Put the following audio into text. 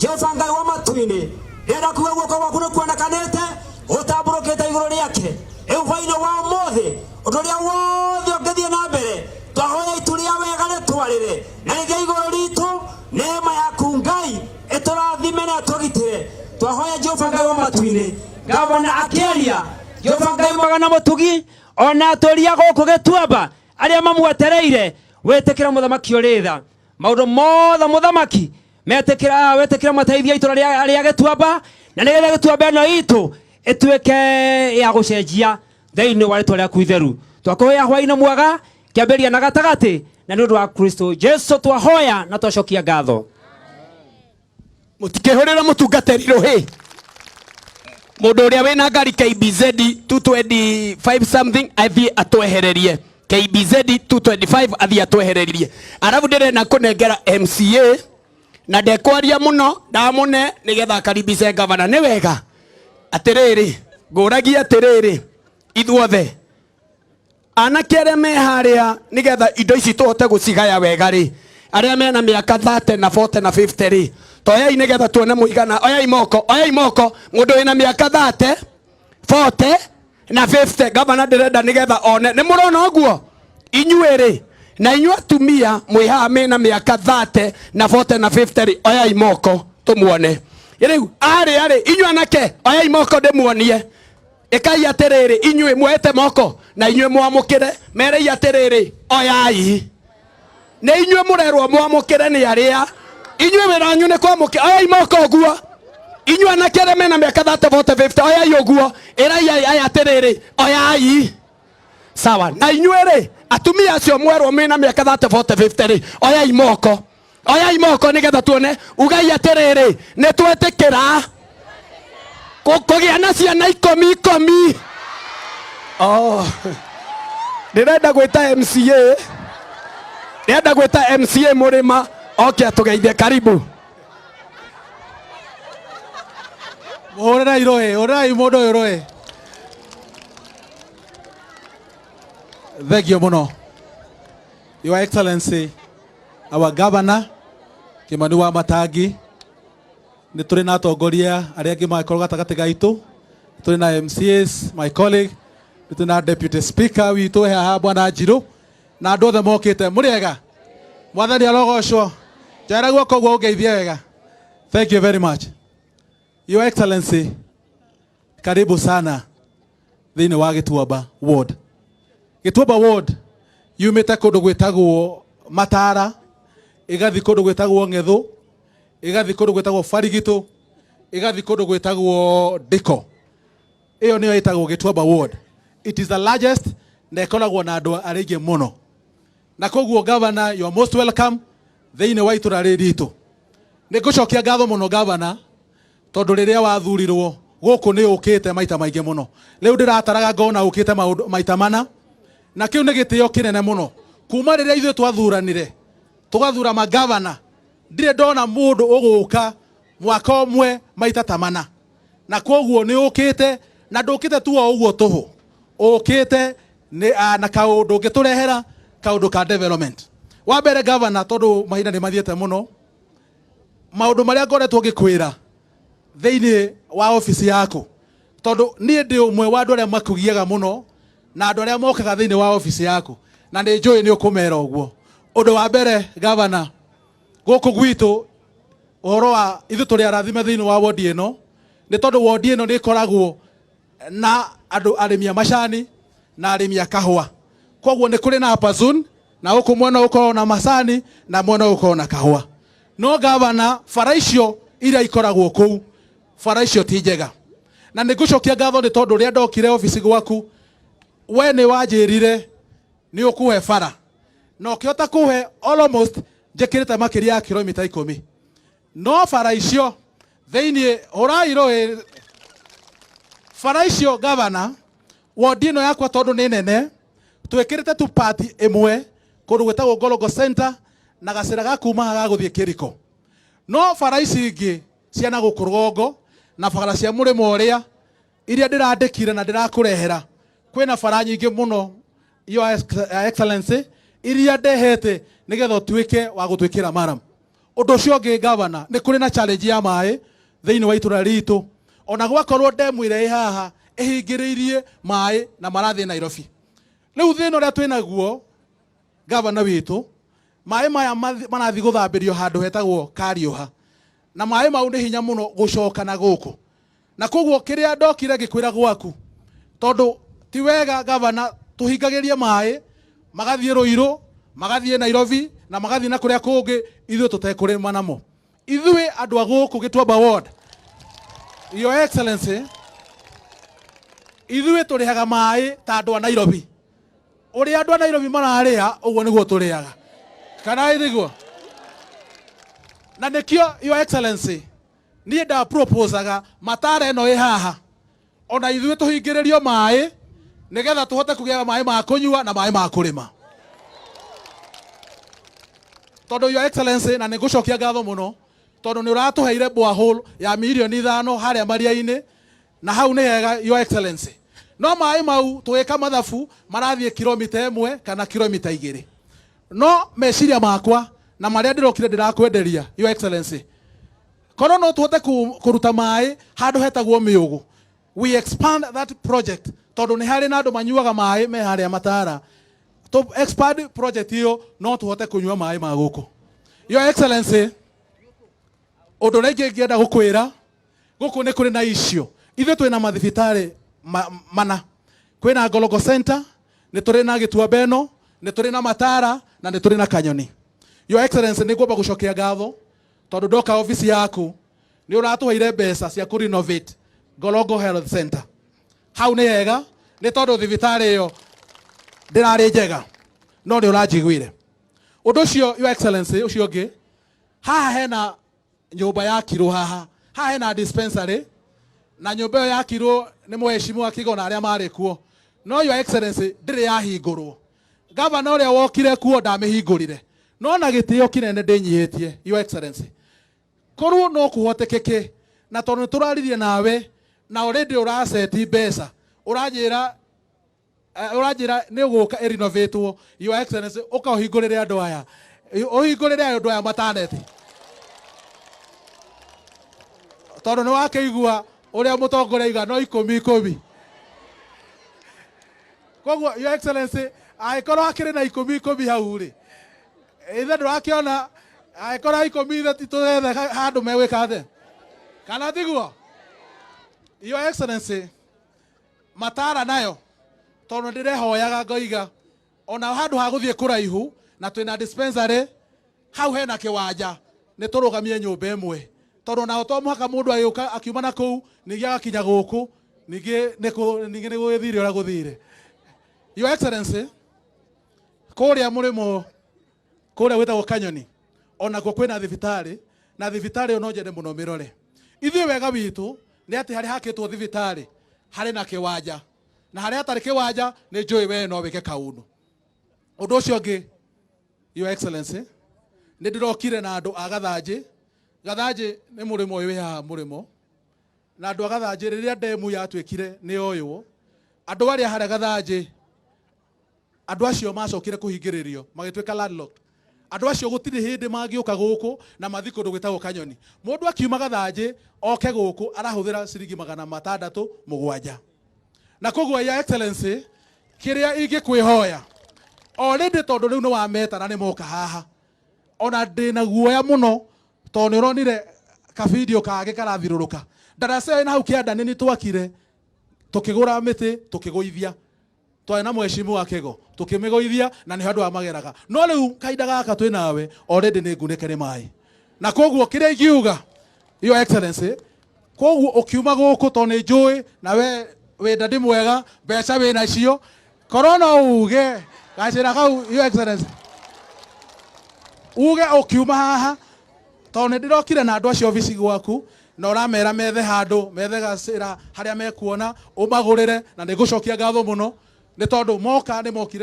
Jehova Ngai wa matuini ndenda kuwa guoko gwaku nĩ kuonekanĩte ũtambũrũkĩte igũrũ rĩake hwaĩ-inĩ wa ũmũthĩ ũndũ ũrĩa wothe ũngĩthiĩ na mbere twahoya itu rĩa wega rĩtwarĩre na rĩgĩe igũrũ ritũ neema yaku Ngai ĩtũrathime na ĩtũgitĩre twahoya Jehova Ngai wa matuini gavana akĩaria Jehova Ngai magana mũtugi ona atũria gũkũ Gĩtuamba arĩa mamwetereire wĩtĩkĩra mũthamaki ũrĩ tha maũndũ mothe mũthamaki wetĩkĩra mateithia itũra rĩa Gĩtuamba na nĩgetha Gĩtuamba ĩno itũ ĩtuĩke ya gũcenjia thĩinĩ wa rĩtwa rĩaku itheru twakũhoya hwaĩ-inĩ mwega kĩambĩrĩria na gatagatĩ na nĩ ũndũ wa Kristo Jesu twahoya na twacokia ngatho mũtikĩhũrĩre mũtungatĩri rũhĩ mũndũ ũrĩa wĩna ngari KBZ 225 something athiĩ atwehererie KBZ 225 athiĩ atwehererie arabu ndĩrenda kũnengera MCA na ndekwaria mũno ndamũne nĩgetha akaribice gavana nĩ wega atĩrĩrĩ ngũragia atĩrĩrĩ ithuothe anake arĩa me harĩa nĩgetha indo ici tũhote gũcigaya wega rĩ arĩa mena mĩaka 30 na 40 na 50 rĩ toyai nĩgetha tuone mũigana oyai moko mũndũ wĩna mĩaka 30 40 na 50 gavana ndĩrenda nĩgetha one nĩ mũrona ũguo inyuĩ rĩ na inyuĩ atumia mwĩ haha mena mĩaka 30 na 40 na 50 rĩ oyai moko tũmuone rĩu arĩ inyuĩ anake oyai moko ndĩmuonie ĩkai atĩrĩrĩ inyuĩ muoete moko na inyuĩ mwamũkĩre merei atĩrĩrĩ oyai nĩ inyuĩ mũrerwo mwamũkĩre nĩ arĩa inyuĩ wĩranyu nĩ kwamũkĩra oyai moko ũguo inyuĩ anake arĩa mena mĩaka 30 40 50 oyai ũguo ĩrai aya atĩrĩrĩ oyai sawa na inyuĩ rĩ atumia acio mwerwo mena mĩaka 30 40 50 rĩ oyai moko nĩgetha tuone ugai atĩrĩrĩ nĩ twetĩkĩra kũgĩa na ciana 10 ndĩrenda gwĩta MCA mũrĩma oke atũgeithie karibu Orai mũndũ ũyũ rũĩ Thank you mũno Your Excellency our Governor Kimani wa Matangi nĩ tũrĩ na atongoria arĩa angĩ makorwo gatagatĩ gaitũ tũrĩ na MCAs my colleague nĩ tũrĩ na Deputy Speaker witũ haha Bwana Njirũ na andũ othe mokĩte mũrĩega mwathani arogocwo njara guoko guo ũngeithie wega Thank you very much Your Excellency karibu sana thĩinĩ wa Gĩtuamba ward Gĩtuamba ward yumĩte kũndũ gwĩtagwo Matara ĩgathi kũndũ gwĩtagwo Ng'ethũ ĩgathi kũndũ gwĩtagwo Farigitũ ĩgathi kũndũ gwĩtagwo Diko ĩyo nĩyo ĩtagwo Gĩtuamba ward it is the largest na ĩkoragwo na andũ arĩa aingĩ mũno na koguo Governor you are most welcome thĩinĩ wa itũra rĩrĩ ritũ nĩ ngũcokia ngatho mũno Governor tondũ rĩrĩa wathurirwo gũkũ nĩ ũkĩte maita maingĩ mũno rĩu ndĩrataraga ngona ũkĩte maita mana na kĩu nĩ gĩtĩo kĩnene mũno kuma rĩrĩa ithuĩ twathuranire tũgathura magavana ndirĩ ndona mũndũ ũgũka mwaka ũmwe maita ta mana na koguo nĩ ũkĩte na ndũkĩte tu o ũguo tũhũ ũkĩte na kaũndũ ũngĩtũrehera kaũndũ ka development wa mbere Governor tondũ mahinda nĩ mathiĩte mũno maũndũ marĩa ngoretwo ngĩkwĩra thĩinĩ wa ofisi yaku tondũ niĩ ndĩ ũmwe wa andũ arĩa makũgiaga mũno na andũ arĩa mokaga thĩinĩ wa ofisi yaku na nĩ njũĩ nĩ ũkũmera ũguo ũndũ wa mbere Governor gũkũ gwitũ ũhoro wa ithuĩ tũrĩ arathime thĩinĩ wa ward ĩno nĩ tondũ ward ĩno nĩ ĩkoragwo na andũ arĩmi a macani na arĩmi a kahũa koguo nĩ kũrĩ na pazun na gũkũ mwena ũkoragwo na macani na mwena ũkoragwo na kahũa no Governor bara icio iria ikoragwo kũu bara icio ti njega na nĩ ngũcokia ngatho nĩ tondũ rĩrĩa ndokire ofisi gwaku we nĩ wanjĩrire nĩ ũkũhe bara na ũkĩhota kũhe almost njĩkĩrĩte makĩria ya kilomita 10 no bara icio thĩinĩ ũrai rũĩ bara icio Governor ward ĩno yakwa tondũ nĩ nene twĩkĩrĩte tu part ĩmwe kũndũ gwĩtagwo Gologo Center na gacĩra ga kuma haha gũthiĩ Kĩriko no bara ici ingĩ cia na gũkũ rũgongo na bara cia mũrĩmo ũrĩa iria ndĩrandĩkire na ndĩrakũrehera kwĩna bara nyingĩ mũno Your Excellency iria ndehete nĩgetha ũtuĩke wa gũtwĩkĩra maram Undu ucio ungi governor ni kuri na challenge ya mai thiini wa itura ritu. Ona gwakorwo demu ire haha ihingiriirie mai na marathi Nairobi. Riu thina uria twina guo governor witu mai maya marathi guthambirio handu hetagwo Kariuha. Na mai mau ni hinya muno gucoka na guku. Na koguo kiria ndokire gikwira gwaku tondu ti wega governor tuhingagirie mai magathie Ruiru magathie Nairobi na magathie na kuria kungi ithuĩ tutekurima namo. Ithuĩ andu a guku Gituamba ward, Your Excellency, ithuĩ turihaga mai ta andu a Nairobi. Uria andu a Nairobi mararia uguo niguo turiaga. Kana ithiguo? Na nikio Your Excellency, niĩ nda proposaga matara eno ĩ haha ona ithuĩ tuhingĩrĩrio mai nigetha tuhote kugĩa mai ma kunyua na mai ma kurima. Tondu Your Excellency, na nigucokia ngatho muno tondu ni uratuheire borehole ya milioni 5 haria maria-ini na hau ni hega Your Excellency. No mai mau tuweka mathabu marathie kilomita 1 kana kilomita 2. No meciria makwa na maria ndirokire ndirakwenderia Your Excellency, kono no tuhote kuruta mai handu hetagwo Miugu, we expand that project tondu ni hari na andu manyuaga mai me haria matara. To expand project hiyo no tuhote kunyua mai ma guku. Your Excellency, undu rĩngĩ ngĩenda gukwĩra guku ni kuri na icio ithuĩ twĩna mathibitari mana. Kwĩna Ngorogo Center, ni turi na Gituamba eno, ni turi na Matara na ni turi na Kanyoni. Your Excellency, ni ngomba gucokia ngatho tondu ndoka office yaku ni uratuheire mbeca cia ku renovate Ngorogo Health Center. Hau ni hega ni tondu thibitari iyo ndirari njega no ni uranjiguire. Undu ucio Your Excellency, ucio ungi haha hena nyumba ya kiro haha hena dispensary na nyumba iyo ya kiro ni mweshimu akigo na aria mari kuo. No Your Excellency, ndiri yahingurwo. Governor uria wokire kuo ndamihingurire no na gitio kinene ndinyihitie. Your Excellency, koruo no kuhotekeke na tondu turaririe nawe na already uraseti mbeca uranjira ni uguka renovate. Your Excellency, ukahingurire andu aya uhingurire andu aya mataneti tondu ni wakeigua uria mutongoria iga no 10 koguo Your Excellency, aikorwo akiri na 10 hau ri ithe ndurakiona aikorwo 10 titugethe handu megwika the kana tiguo. Your Excellency, Matara nayo tondu ndirehoyaga ngoiga ona handu ha guthie kuraihu na twina dispensary hau hena kiwanja ni turugamie nyumba imwe tondu na to muhaka mundu ayuka akiuma na kuu ningi agakinya guku ningi ni guthire ora guthire. Your Excellency, kuria murimo kuria wetagwo Kanyoni ona ko kwina thibitari na thibitari ono njende muno mirore. Ithuĩ wega witu ni ati hari hakitwo thibitari hari na kiwanja na hari atari kiwanja ni njui we no wike kaundu. Undu ucio ungi Your Excellency, ni ndirokire na andu a Gathanji ni murimo uyu ya murimo na andu a Gathanji riria demu yatwikire ni oywo andu aria hari Gathanji andu acio macokire kuhingiririo magitwika landlocked. Andu acio gutiri hindi magiuka guku na mathi kundu gwitagwo Kanyoni. Mundu akiuma Gathanji oke guku arahuthira ciringi 607. Na koguo Your Excellency, kiria ingikwihoya already tondu riu ni wameta na ni moka haha ona ndina guoya muno tondu uronire ka video kage karathiruruka darasa ina hau kianda nini twakire tukigura miti tukiguithia twena mweshimu wakego tukimigoithia na ni handu amageraga no riu kaida gaka twi nawe already ni ngunike ni mai. Na koguo kiria ingiuga Your Excellency, koguo ukiuma guku tondu ni njui na we ndadi mwega mbeca wina cio corona uge gacira kau Your Excellency uge ukiuma haha tondu ndirokire na andu acio office gwaku na uramera methe handu methe gacira haria mekuona umagurire na nigucokia ngatho muno ni tondu moka ni mokire